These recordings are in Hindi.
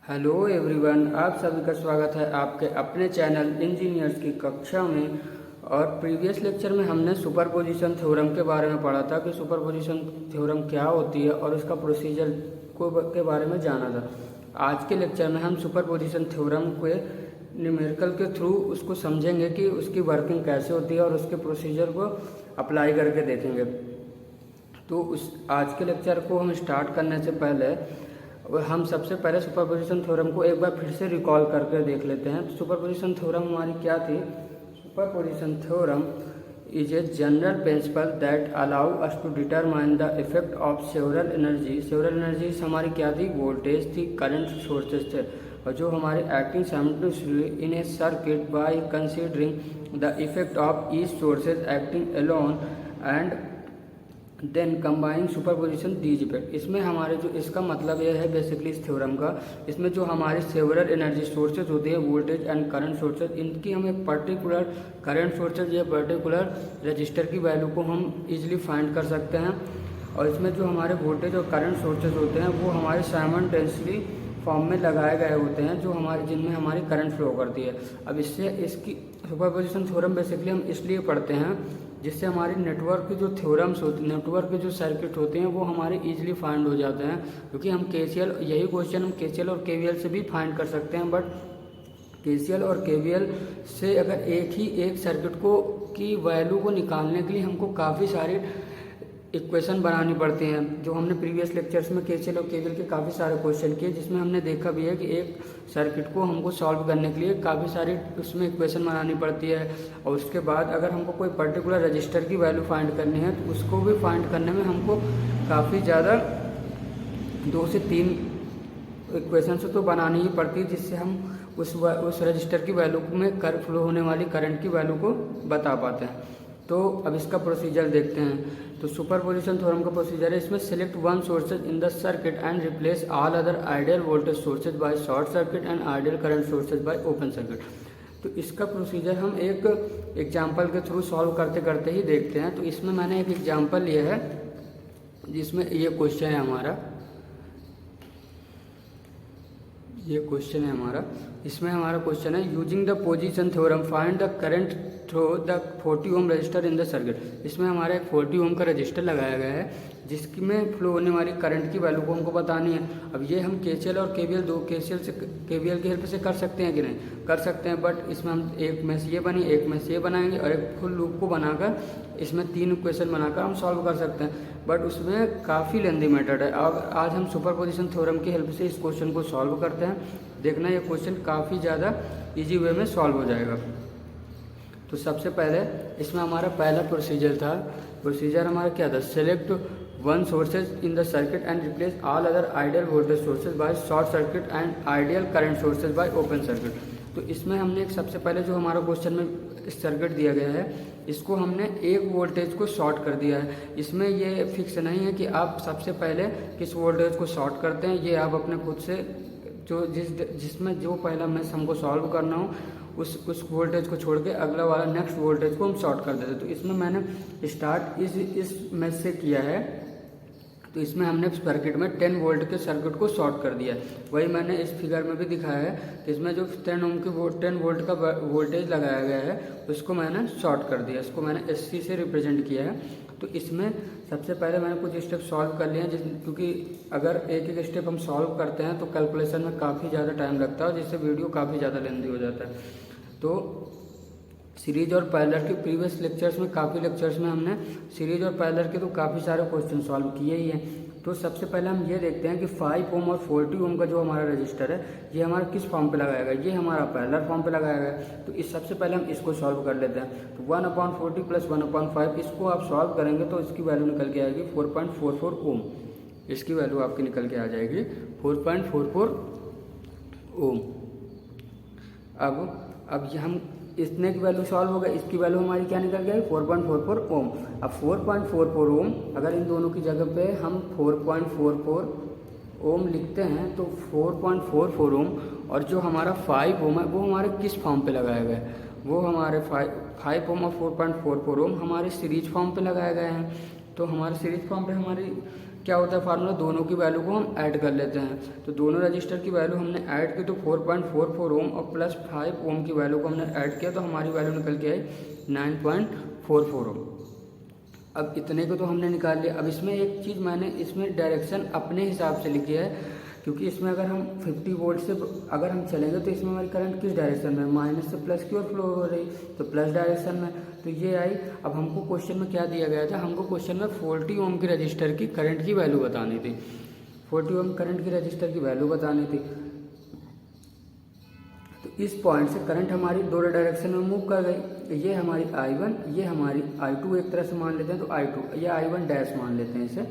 हेलो एवरीवन, आप सभी का स्वागत है आपके अपने चैनल इंजीनियर्स की कक्षा में। और प्रीवियस लेक्चर में हमने सुपरपोजिशन थ्योरम के बारे में पढ़ा था कि सुपरपोजिशन थ्योरम क्या होती है और उसका प्रोसीजर के बारे में जाना था। आज के लेक्चर में हम सुपरपोजिशन थ्योरम के न्यूमेरिकल के थ्रू उसको समझेंगे कि उसकी वर्किंग कैसे होती है और उसके प्रोसीजर को अप्लाई करके देखेंगे। तो उस आज के लेक्चर को हम स्टार्ट करने से पहले हम सबसे पहले सुपरपोजिशन थ्योरम को एक बार फिर से रिकॉल करके देख लेते हैं। तो सुपरपोजिशन थ्योरम हमारी क्या थी? Superposition theorem is a general principle that allow us to determine the effect of several energy. Several energies हमारी क्या थी? वोल्टेज थी, करंट सोर्सेज थे, और जो हमारे acting simultaneously in a circuit by considering the effect of each sources acting alone and then combining superposition these effect. इसमें हमारे जो इसका मतलब यह है बेसिकली इस थ्योरम का, इसमें जो हमारे सेवरल एनर्जी सोर्सेज होते हैं, वोल्टेज एंड करंट सोर्सेज, इनकी हम एक पर्टिकुलर करंट सोर्सेज या पर्टिकुलर रजिस्टर की वैल्यू को हम इजीली फाइंड कर सकते हैं। और इसमें जो हमारे वोल्टेज और करंट सोर्सेज होते हैं वो हमारे साइमल्टेनियसली फॉर्म में लगाए गए होते हैं, जो हमारे जिनमें हमारी करंट फ्लो करती है। अब इससे इसकी सुपरपोजिशन थ्योरम बेसिकली हम इसलिए पढ़ते हैं जिससे हमारी नेटवर्क की जो थ्योरम्स होती नेटवर्क के जो सर्किट होते हैं वो हमारे इजीली फाइंड हो जाते हैं। क्योंकि हम केसीएल, यही क्वेश्चन हम केसीएल और केवीएल से भी फाइंड कर सकते हैं, बट केसीएल और केवीएल से अगर एक सर्किट को की वैल्यू को निकालने के लिए हमको काफ़ी सारी इक्वेशन बनानी पड़ती हैं। जो हमने प्रीवियस लेक्चर्स में केसीएल और केवीएल के काफ़ी सारे क्वेश्चन किए, जिसमें हमने देखा भी है कि एक सर्किट को हमको सॉल्व करने के लिए काफ़ी सारी उसमें इक्वेशन बनानी पड़ती है। और उसके बाद अगर हमको कोई पर्टिकुलर रजिस्टर की वैल्यू फाइंड करनी है तो उसको भी फाइंड करने में हमको काफ़ी ज़्यादा 2 से 3 इक्वेशन तो बनानी ही पड़ती है, जिससे हम उस रजिस्टर की वैल्यू में फ्लो होने वाली करंट की वैल्यू को बता पाते हैं। तो अब इसका प्रोसीजर देखते हैं। तो सुपरपोजिशन थ्योरम का प्रोसीजर है, इसमें select one sources in the circuit and replace all other ideal voltage sources by short circuit and ideal current sources by open circuit. तो इसका प्रोसीजर हम एक एग्जाम्पल के थ्रू सॉल्व करते करते ही देखते हैं। तो इसमें मैंने एक एग्जाम्पल लिया है जिसमें ये क्वेश्चन है हमारा, इसमें हमारा क्वेश्चन है using the position theorem find the current through the 40 ohm resistor in the circuit. इसमें हमारा एक 40 ओम का रजिस्टर लगाया गया है जिसमें फ्लो होने वाली करंट की वैल्यू को हमको बतानी है। अब ये हम केसीएल और केवीएल दो केवीएल की हेल्प से कर सकते हैं कि नहीं? कर सकते हैं, बट इसमें हम एक में से ये बनी, एक में से ये बनाएंगे और एक फुल लूप को बनाकर इसमें 3 इक्वेशन बनाकर हम सॉल्व कर सकते हैं, बट उसमें काफ़ी लेंदी मेथड है। अब आज हम सुपरपोजिशन थ्योरम की हेल्प से इस क्वेश्चन को सॉल्व करते हैं। देखना ये क्वेश्चन काफ़ी ज़्यादा इजी वे में सॉल्व हो जाएगा। तो सबसे पहले इसमें हमारा पहला प्रोसीजर हमारा क्या था? Select one sources in the circuit and replace all other ideal voltage sources by short circuit and ideal current sources by open circuit. तो इसमें हमने एक सबसे पहले जो हमारा क्वेश्चन में सर्किट दिया गया है, इसको हमने एक वोल्टेज को शॉर्ट कर दिया है। इसमें ये फिक्स नहीं है कि आप सबसे पहले किस वोल्टेज को शॉर्ट करते हैं, ये आप अपने खुद से जो जिसमें जो पहला मैच हमको सॉल्व करना हो उस वोल्टेज को छोड़ के अगला वाला नेक्स्ट वोल्टेज को हम शॉर्ट कर देते। तो इसमें मैंने स्टार्ट इस मैच से किया है। तो इसमें हमने सर्किट में 10 वोल्ट के सर्किट को शॉर्ट कर दिया है। वही मैंने इस फिगर में भी दिखाया है कि इसमें जो 10 वोल्ट का वोल्टेज लगाया गया है उसको मैंने शॉर्ट कर दिया, इसको मैंने एससी से रिप्रेजेंट किया है। तो इसमें सबसे पहले मैंने कुछ स्टेप सॉल्व कर लिए हैं, क्योंकि अगर एक स्टेप हम सॉल्व करते हैं तो कैलकुलेशन में काफ़ी ज़्यादा टाइम लगता है, जिससे वीडियो काफ़ी ज़्यादा लेंदी हो जाता है। तो सीरीज और पैरेलल के प्रीवियस लेक्चर्स में काफ़ी लेक्चर्स में हमने सीरीज और पैरेलल के तो काफ़ी सारे क्वेश्चन सॉल्व किए ही हैं। तो सबसे पहले हम ये देखते हैं कि 5 ओम और 40 ओम का जो हमारा रजिस्टर है ये हमारा किस फॉर्म पे लगाया गया है? ये हमारा पैरेलल फॉर्म पे लगाया गया है। तो इस सबसे पहले हम इसको सॉल्व कर लेते हैं। तो 1/40 + 1/5 इसको आप सॉल्व करेंगे तो इसकी वैल्यू निकल के आएगी 4.44 ओम। इसकी वैल्यू आपकी निकल के आ जाएगी 4.44 ओम। अब ये हम इतने की वैल्यू सॉल्व हो गई, इसकी वैल्यू हमारी क्या निकल गई? 4.44 ओम। अब 4.44 ओम अगर इन दोनों की जगह पे हम 4.44 ओम लिखते हैं तो 4.44 ओम और जो हमारा 5 ओम है वो हमारे किस फॉर्म पे लगाया गया है? वो हमारे 5 ओम और 4.44 ओम हमारे सीरीज फॉर्म पे लगाए गए हैं। तो हमारे सीरीज फॉर्म पे हमारी क्या होता है फार्मूला, दोनों की वैल्यू को हम ऐड कर लेते हैं। तो दोनों रजिस्टर की वैल्यू हमने ऐड की तो 4.44 ओम और प्लस 5 ओम की वैल्यू को हमने ऐड किया तो हमारी वैल्यू निकल के आई 9.44 ओम। अब इतने को तो हमने निकाल लिया। अब इसमें एक चीज़ मैंने इसमें डायरेक्शन अपने हिसाब से लिखी है, क्योंकि इसमें अगर हम 50 वोल्ट से अगर हम चलेंगे तो इसमें हमारी करंट किस डायरेक्शन में, माइनस से प्लस की ओर फ्लो हो रही, तो प्लस डायरेक्शन में तो ये आई। अब हमको क्वेश्चन में क्या दिया गया था, हमको क्वेश्चन में 40 ओम की रजिस्टर की करंट की वैल्यू बतानी थी, 40 ओम करंट की रजिस्टर की वैल्यू बतानी थी। तो इस पॉइंट से करंट हमारी दोनों डायरेक्शन में मूव कर गई। ये हमारी I1, ये हमारी I2 एक तरह से मान लेते हैं तो I2, ये I1 डैश मान लेते हैं, इसे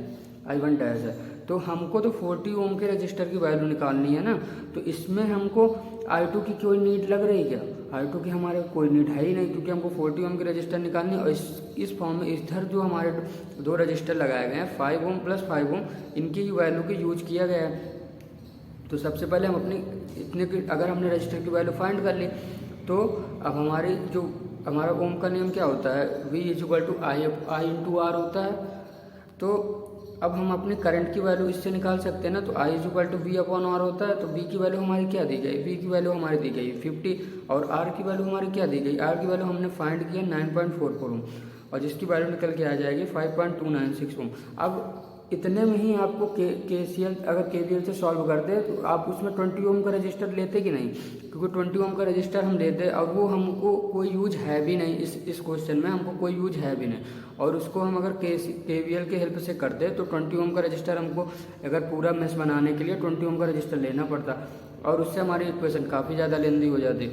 I1 डैश है। तो हमको तो 40 ओम के रजिस्टर की वैल्यू निकालनी है ना, तो इसमें हमको I2 की कोई नीड लग रही क्या, I2 की हमारे कोई नीड है ही नहीं, क्योंकि हमको 40 ओम की रजिस्टर निकालनी है। और इस फॉर्म में इधर जो हमारे दो रजिस्टर लगाए गए हैं 5 ओम प्लस 5 ओम, इनकी वैल्यू की यूज किया गया है। तो सबसे पहले हम अपनी इतने की अगर हमने रजिस्टर की वैल्यू फाइंड कर ली तो अब हमारी जो हमारा ओम का नियम क्या होता है, V equal to I into R होता है। तो अब हम अपने करंट की वैल्यू इससे निकाल सकते हैं ना, तो I equal to V upon R होता है। तो V की वैल्यू हमारी क्या दी गई, V की वैल्यू हमारी दी गई 50 और R की वैल्यू हमारी क्या दी गई, R की वैल्यू हमने फाइंड किया 9.44 ओम और जिसकी वैल्यू निकल के आ जाएगी 5.296 ओम। अब इतने में ही आपको KCL अगर KVL से सॉल्व करते तो आप उसमें 20 ओम का रजिस्टर लेते कि नहीं, क्योंकि 20 ओम का रजिस्टर हम लेते और वो हमको कोई यूज है भी नहीं, इस क्वेश्चन में हमको कोई यूज है भी नहीं। और उसको हम अगर KVL के हेल्प से करते तो 20 ओम का रजिस्टर हमको अगर पूरा मेश बनाने के लिए 20 ओम का रजिस्टर लेना पड़ता और उससे हमारी इक्वेशन काफ़ी ज़्यादा लेंदी हो जाती।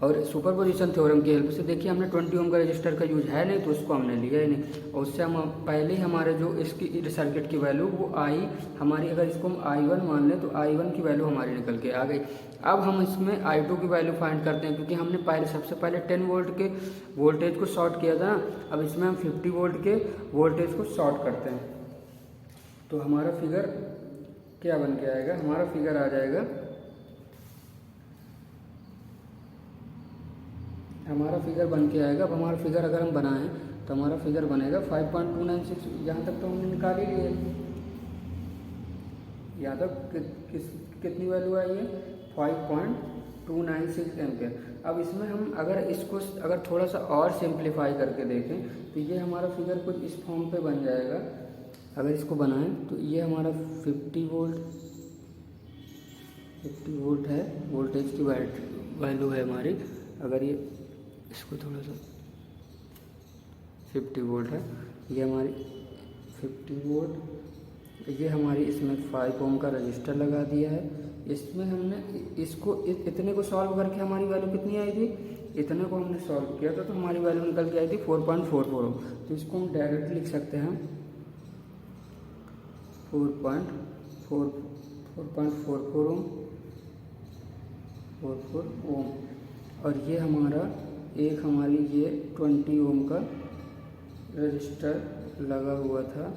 और सुपरपोजिशन थ्योरम की हेल्प से देखिए हमने 20 ओम का रजिस्टर का यूज है नहीं तो उसको हमने लिया ही नहीं, और उससे हम पहले ही हमारे जो इसकी सर्किट की वैल्यू वो आई हमारी, अगर इसको हम I1 मान लें तो I1 की वैल्यू हमारी निकल के आ गई। अब हम इसमें I2 की वैल्यू फाइंड करते हैं, क्योंकि हमने सबसे पहले 10 वोल्ट के वोल्टेज को शॉर्ट किया था। अब इसमें हम 50 वोल्ट के वोल्टेज को शॉर्ट करते हैं तो हमारा फिगर क्या बन के आएगा, हमारा फिगर आ जाएगा, हमारा फिगर बन के आएगा। अब हमारा फिगर अगर हम बनाएं तो हमारा फिगर बनेगा 5.296। यहाँ तक तो हमने निकाल ही लिए, यहाँ तक कितनी वैल्यू आई है 5.296 एम्पियर। अब इसमें हम अगर थोड़ा सा और सिंप्लीफाई करके देखें तो ये हमारा फिगर कुछ इस फॉर्म पे बन जाएगा। अगर इसको बनाएं तो ये हमारा 50 वोल्ट है, वोल्टेज की वैल्यू है हमारी। अगर ये इसको थोड़ा सा 50 वोल्ट है, ये हमारी 50 वोल्ट, ये हमारी इसमें 5 ओम का रजिस्टर लगा दिया है। इसमें हमने इसको इतने को सॉल्व करके हमारी वैल्यू कितनी आई थी, इतने को हमने सॉल्व किया था तो हमारी वैल्यू निकल के आई थी 4.44 ओम। तो इसको हम डायरेक्ट लिख सकते हैं 4.44 ओम, 44 ओम। और ये हमारा एक हमारी ये 20 ओम का रजिस्टर लगा हुआ था,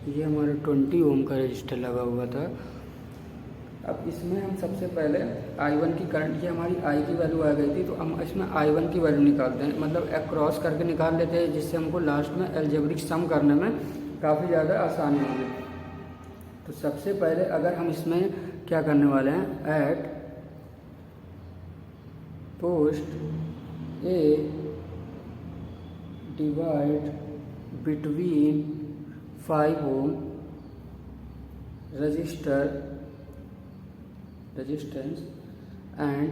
ये हमारा 20 ओम का रजिस्टर लगा हुआ था। अब इसमें हम सबसे पहले I1 की करंट, ये हमारी I की वैल्यू आ गई थी तो हम इसमें I1 की वैल्यू निकालते हैं, मतलब क्रॉस करके निकाल लेते हैं, जिससे हमको लास्ट में अलजेब्रिक सम करने में काफ़ी ज़्यादा आसानी होगी। तो सबसे पहले अगर हम इसमें क्या करने वाले हैं, at post a divide between 5 ohm resistance and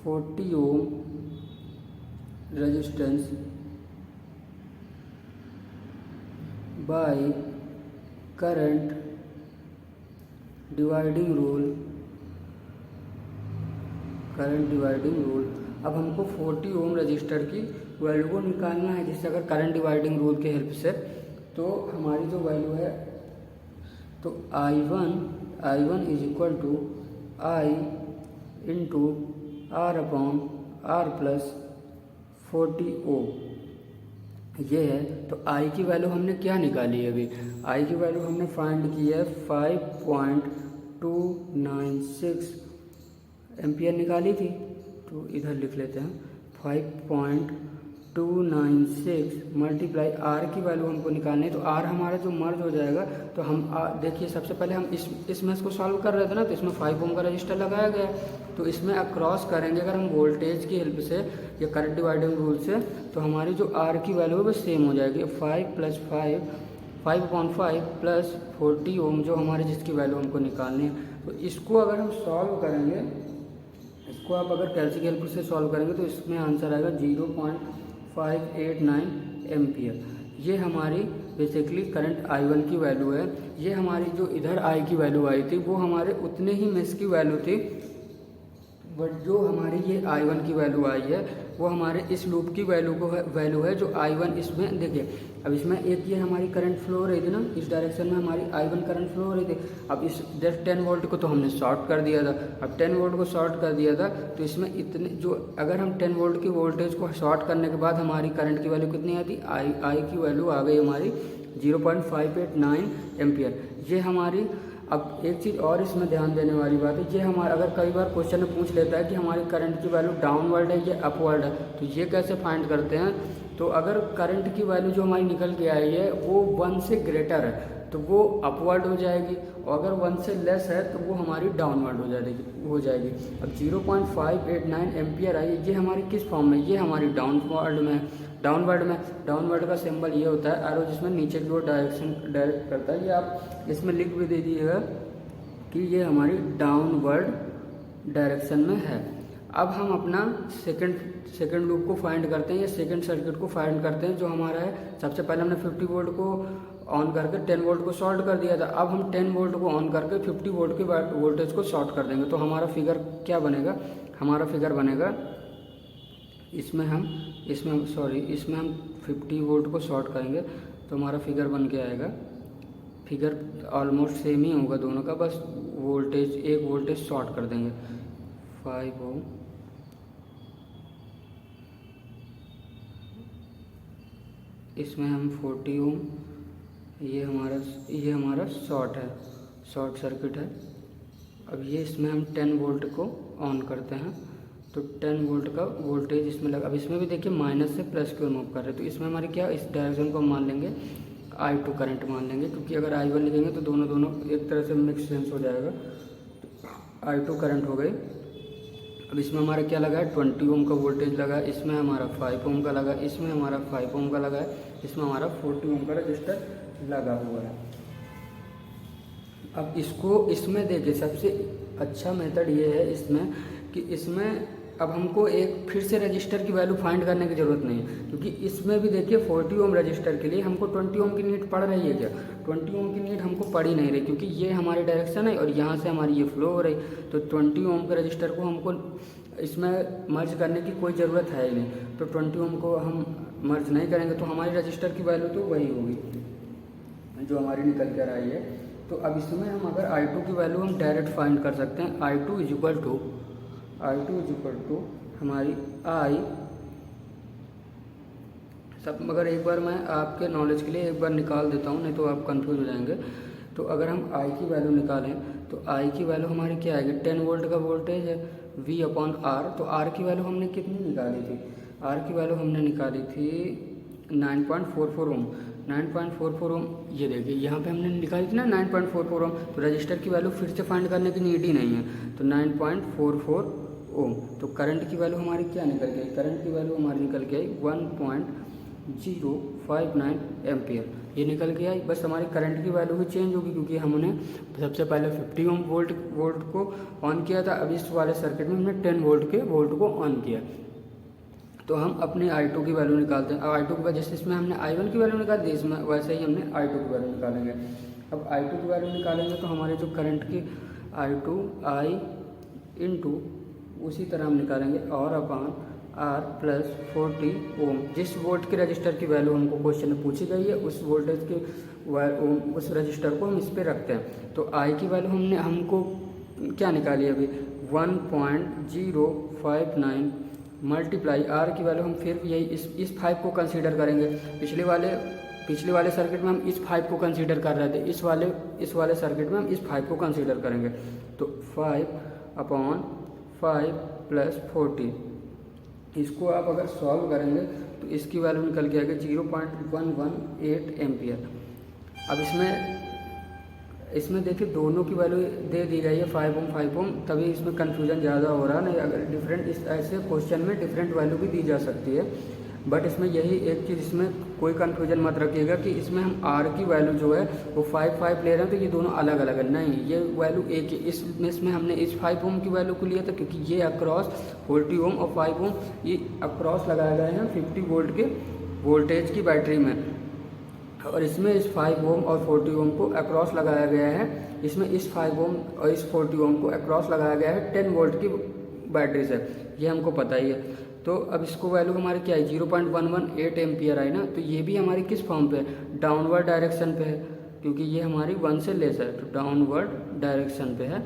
40 ohm resistance by current dividing rule। अब हमको 40 ओम रजिस्टर की वैल्यू को निकालना है, जिससे अगर करंट डिवाइडिंग रूल के हेल्प से तो हमारी जो वैल्यू है तो I1 is equal to I into R upon R plus 40 ohm ये है। तो I की वैल्यू हमने क्या निकाली है, अभी I की वैल्यू हमने फाइंड की है 5.296 एम्पियर निकाली थी। तो इधर लिख लेते हैं 5.296 296 मल्टीप्लाई आर की वैल्यू हमको निकालनी है। तो आर हमारा जो मर्ज हो जाएगा, तो हम देखिए सबसे पहले हम इसमें इसको सॉल्व कर रहे थे ना, तो इसमें 5 ओम का रजिस्टर लगाया गया। तो इसमें अक्रॉस करेंगे अगर हम वोल्टेज की हेल्प से या करंट डिवाइडिंग रूल से, तो हमारी जो आर की वैल्यू है वो सेम हो जाएगी। 5 + 5/5 प्लस 40 ओम जो हमारे जिसकी वैल्यू हमको निकालनी है। तो इसको अगर हम सॉल्व करेंगे, इसको आप अगर कैलसी की हेल्प से सॉल्व करेंगे तो इसमें आंसर आएगा 0.589 एम्पियर। ये हमारी बेसिकली करंट I1 की वैल्यू है। ये हमारी जो इधर I की वैल्यू आई थी वो हमारे उतने ही मेश की वैल्यू थी, बट जो हमारी ये I1 की वैल्यू आई है वो हमारे इस लूप की वैल्यू है जो I1 इसमें देखिए। अब इसमें एक ये हमारी करंट फ्लो हो रही थी ना, इस डायरेक्शन में हमारी I1 करंट फ्लो हो रही थी। अब इस 10 वोल्ट को तो हमने शॉर्ट कर दिया था। अब 10 वोल्ट को शॉर्ट कर दिया था तो इसमें इतने जो अगर हम 10 वोल्ट की वोल्टेज को शॉर्ट करने के बाद हमारी करंट की वैल्यू कितनी आती, I की वैल्यू आ गई हमारी 0.589 एम्पियर। ये हमारी अब एक चीज़ और इसमें ध्यान देने वाली बात है, ये हमारा अगर कई बार क्वेश्चन में पूछ लेता है कि हमारी करंट की वैल्यू डाउनवर्ड है या अपवर्ड है, तो ये कैसे फाइंड करते हैं। तो अगर करंट की वैल्यू जो हमारी निकल के आई है वो 1 से ग्रेटर है तो वो अपवर्ड हो जाएगी, और अगर 1 से लेस है तो वो हमारी डाउनवर्ड हो जाएगी। अब 0.589 एम्पियर आई, ये हमारी किस फॉर्म में, ये हमारी डाउनवर्ड का सिंबल ये होता है एरो जिसमें नीचे की ओर डायरेक्ट करता है। ये आप इसमें लिख भी दे दीजिएगा कि ये हमारी डाउनवर्ड डायरेक्शन में है। अब हम अपना सेकंड लूप को फाइंड करते हैं या सेकंड सर्किट को फाइंड करते हैं जो हमारा है। सबसे पहले हमने 50 वोल्ट को ऑन करके 10 वोल्ट को शॉर्ट कर दिया था। अब हम 10 वोल्ट को ऑन करके 50 वोल्ट के वोल्टेज को शॉर्ट कर देंगे। तो हमारा फिगर क्या बनेगा, हमारा फिगर बनेगा इसमें हम 50 वोल्ट को शॉर्ट करेंगे तो हमारा फिगर बन के आएगा। फिगर ऑलमोस्ट सेम ही होगा दोनों का, बस एक वोल्टेज शॉर्ट कर देंगे 5 ओम। इसमें हम 40 ओम, ये हमारा शॉर्ट सर्किट है। अब ये इसमें हम 10 वोल्ट को ऑन करते हैं तो 10 वोल्ट का वोल्टेज इसमें लगा। अब इसमें भी देखिए माइनस से प्लस की ओर मूव कर रहे हैं, तो इसमें हमारे क्या इस डायरेक्शन को हम मान लेंगे I2 करंट मान लेंगे, क्योंकि अगर I1 लिखेंगे तो दोनों एक तरह से मिक्स सेंस हो जाएगा। तो I2 करंट हो गई। अब इसमें हमारा क्या लगा है 20 ओम का वोल्टेज लगा, इसमें हमारा 5 ओम का लगा, इसमें हमारा 5 ओम का लगा है, इसमें हमारा 40 ओम का रजिस्टर लगा हुआ है। अब इसमें देखिए सबसे अच्छा मेथड ये है इसमें कि इसमें अब हमको एक फिर से रजिस्टर की वैल्यू फाइंड करने की ज़रूरत नहीं है, क्योंकि इसमें भी देखिए 40 ओम रजिस्टर के लिए हमको 20 ओम की नीड पड़ रही है क्या, 20 ओम की नीड हमको पड़ ही नहीं रही, क्योंकि ये हमारी डायरेक्शन है और यहाँ से हमारी ये फ्लो हो रही। तो 20 ओम के रजिस्टर को हमको इसमें मर्ज करने की कोई ज़रूरत है ही नहीं। तो 20 ओम को हम मर्ज नहीं करेंगे तो हमारी रजिस्टर की वैल्यू तो वही होगी जो हमारी निकल कर आई है। तो अब इसमें हम अगर I2 की वैल्यू हम डायरेक्ट फाइंड कर सकते हैं। I2 इज इक्वल टू हमारी मगर एक बार मैं आपके नॉलेज के लिए एक बार निकाल देता हूँ, नहीं तो आप कंफ्यूज हो जाएंगे। तो अगर हम I की वैल्यू निकालें तो I की वैल्यू हमारी क्या आएगी, 10 वोल्ट का वोल्टेज है V/R। तो R की वैल्यू हमने कितनी निकाली थी, R की वैल्यू हमने निकाली थी 9.44 ओम। 9.44 ओम ये देखिए यहाँ पे हमने निकाली थी ना 9.44 ओम। तो रजिस्टर की वैल्यू फिर से फाइंड करने की नीड ही नहीं है। तो 9.44 ओम। तो करंट की वैल्यू हमारी क्या निकल गई, करंट की वैल्यू हमारी निकल के आई 1.059 एम्पियर, ये निकल के आई। बस हमारी करंट की वैल्यू भी चेंज होगी, क्योंकि हमने सबसे पहले 50 ओम वोल्ट को ऑन किया था। अब इस वाले सर्किट में हमने 10 वोल्ट को ऑन किया। तो हम अपने I2 की वैल्यू निकालते हैं। अब I2 की वजह से इसमें हमने I1 की वैल्यू निकाल दी, इसमें वैसे ही हमने I2 की वैल्यू निकालेंगे। अब I2 की वैल्यू निकालेंगे तो हमारे जो करंट की I इंटू उसी तरह हम निकालेंगे और अपॉन R प्लस 40 ओम। जिस वोल्ट के रजिस्टर की वैल्यू हमको क्वेश्चन में पूछी गई है उस वोल्टेज के उस रजिस्टर को हम इस पर रखते हैं। तो I की वैल्यू हमको क्या निकाली अभी 1.059 मल्टीप्लाई R की वैल्यू हम फिर यही इस 5 को कंसीडर करेंगे। पिछले वाले सर्किट में हम इस 5 को कंसीडर कर रहे थे, इस वाले सर्किट में हम इस 5 को कंसीडर करेंगे। तो 5/5 प्लस 40 इसको आप अगर सॉल्व करेंगे तो इसकी वैल्यू निकल के आएगी 0.118 एम्पियर। अब इसमें देखिए दोनों की वैल्यू दे दी गई है 5 ओम 5 ओम, तभी इसमें कन्फ्यूजन ज़्यादा हो रहा है। नहीं अगर डिफरेंट इस ऐसे क्वेश्चन में डिफरेंट वैल्यू भी दी जा सकती है, बट इसमें यही एक चीज़, इसमें कोई कन्फ्यूजन मत रखिएगा कि इसमें हम आर की वैल्यू जो है वो 5 ले रहे हैं तो ये दोनों अलग अलग है। नहीं, ये वैल्यू एक ही। इसमें हमने इस 5 ओम की वैल्यू को लिया था क्योंकि ये अक्रॉस 40 ओम और 5 ओम ये अक्रॉस लगाए गए हैं 50 वोल्ट के वोल्टेज की बैटरी में, और इसमें इस 5 ओम और 40 ओम को अक्रॉस लगाया गया है। इसमें इस 5 ओम और इस 40 ओम को अक्रॉस लगाया गया है 10 वोल्ट की बैटरी से, ये हमको पता ही है। तो अब इसको वैल्यू हमारी क्या है 0.118 एम्पियर आई ना, तो ये भी हमारी किस फॉर्म पे है, डाउनवर्ड डायरेक्शन पे है, क्योंकि ये हमारी 1 से लेस है तो डाउनवर्ड डायरेक्शन पे है।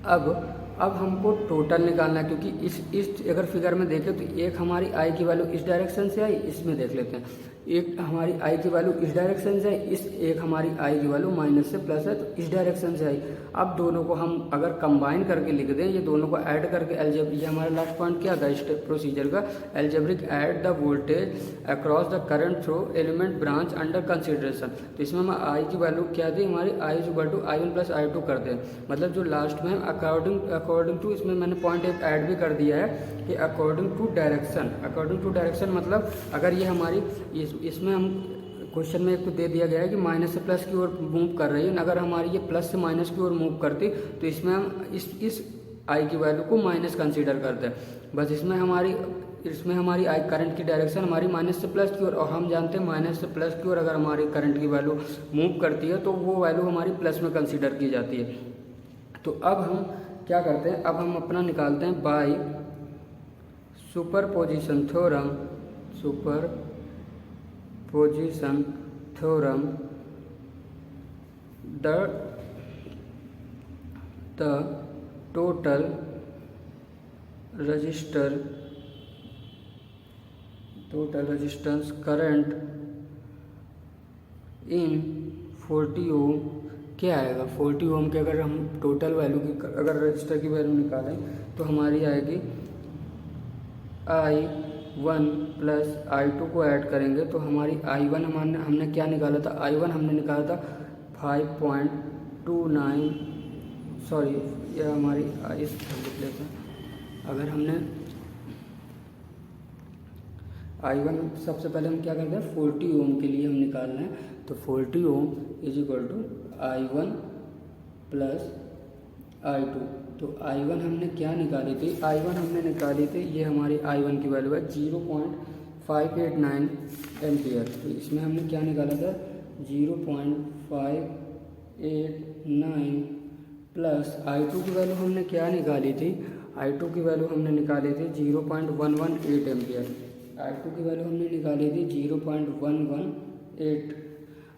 अब हमको टोटल निकालना है, क्योंकि इस अगर फिगर में देखें तो एक हमारी आई की वैल्यू इस डायरेक्शन से आई, इसमें देख लेते हैं, एक हमारी आई की वैल्यू इस डायरेक्शन से आई, एक हमारी आई की वैल्यू माइनस से प्लस है तो इस डायरेक्शन से आई। अब दोनों को हम अगर कंबाइन करके लिख दें, ये दोनों को ऐड करके ये हमारा लास्ट पॉइंट क्या था स्टेप प्रोसीजर का, algebraic add the voltage across the current through element branch under consideration. तो इसमें हम आई की वैल्यू क्या थी हमारी, I is equal to I1 plus I2 कर दें, मतलब जो लास्ट में अकॉर्डिंग टू, इसमें मैंने पॉइंट एक ऐड भी कर दिया है कि अकॉर्डिंग टू डायरेक्शन मतलब अगर ये हमारी इसमें हम क्वेश्चन में एक तो दे दिया गया है कि माइनस से प्लस की ओर मूव कर रही है, अगर हमारी ये प्लस से माइनस की ओर मूव करती तो इसमें हम इस आई की वैल्यू को माइनस कंसीडर करते हैं। बस इसमें हमारी आई करंट की डायरेक्शन हमारी माइनस से प्लस की ओर, और हम जानते हैं माइनस से प्लस की ओर अगर हमारी करंट की वैल्यू मूव करती है तो वो वैल्यू हमारी प्लस में कंसीडर की जाती है। तो अब हम क्या करते हैं, अब हम अपना निकालते हैं by superposition theorem the total resistance current in 40 ohm क्या आएगा, 40 ओम के अगर हम टोटल वैल्यू की अगर रजिस्टर की वैल्यू निकालें तो हमारी आएगी I1 प्लस I2 को ऐड करेंगे तो हमारी I1 हमने क्या निकाला था, I1 हमने निकाला था 5.29, सॉरी ये हमारी इस लिख लेते हैं। अगर हमने I1 सबसे पहले हम क्या करते हैं 40 ओम के लिए हम निकालना है, तो 40 ohm is equal to I1 plus I2। तो I1 हमने क्या निकाली थी, I1 हमने निकाली थी, ये हमारी I1 की वैल्यू है 0.589 एम्पियर। तो इसमें हमने क्या निकाला था 0.589 प्लस I2 की वैल्यू हमने क्या निकाली थी, I2 की वैल्यू हमने निकाली थी 0.118 एम्पियर। I2 की वैल्यू हमने निकाली थी 0.118।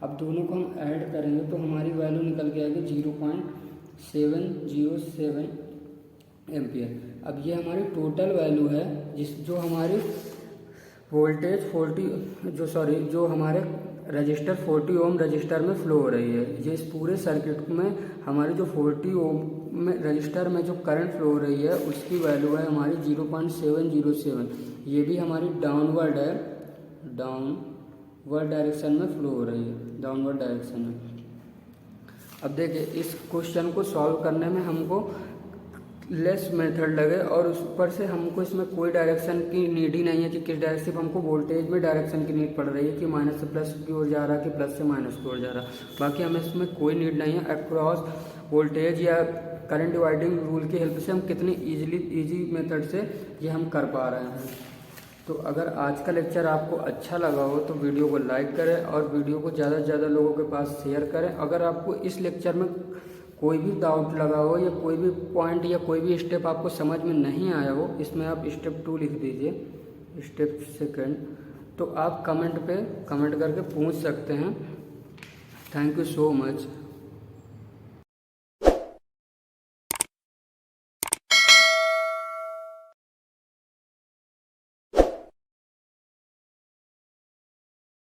अब दोनों को हम ऐड करेंगे तो हमारी वैल्यू निकल के आएगी 0.707 एम्पियर। अब ये हमारी टोटल वैल्यू है जो हमारी वोल्टेज जो हमारे रजिस्टर 40 ओम रजिस्टर में फ्लो हो रही है। ये इस पूरे सर्किट में हमारी जो 40 ओम में रजिस्टर में जो करंट फ्लो हो रही है उसकी वैल्यू है हमारी 0.707। ये भी हमारी डाउनवर्ड डायरेक्शन में फ्लो हो रही है, डाउनवर्ड डायरेक्शन में। अब देखिए इस क्वेश्चन को सॉल्व करने में हमको लेस मेथड लगे और उस ऊपर से हमको इसमें कोई डायरेक्शन की नीड ही नहीं है कि किस डायरेक्शन, सिर्फ हमको वोल्टेज में डायरेक्शन की नीड पड़ रही है कि माइनस से प्लस की ओर जा रहा है कि प्लस से माइनस की ओर जा रहा है। बाकी हमें इसमें कोई नीड नहीं है। अक्रॉस वोल्टेज या करंट डिवाइडिंग रूल की हेल्प से हम कितनी ईजी मेथड से ये हम कर पा रहे हैं। तो अगर आज का लेक्चर आपको अच्छा लगा हो तो वीडियो को लाइक करें और वीडियो को ज़्यादा से ज़्यादा लोगों के पास शेयर करें। अगर आपको इस लेक्चर में कोई भी डाउट लगा हो या कोई भी पॉइंट या कोई भी स्टेप आपको समझ में नहीं आया हो, इसमें आप स्टेप 2 लिख दीजिए, स्टेप 2, तो आप कमेंट करके पूछ सकते हैं। Thank you so much.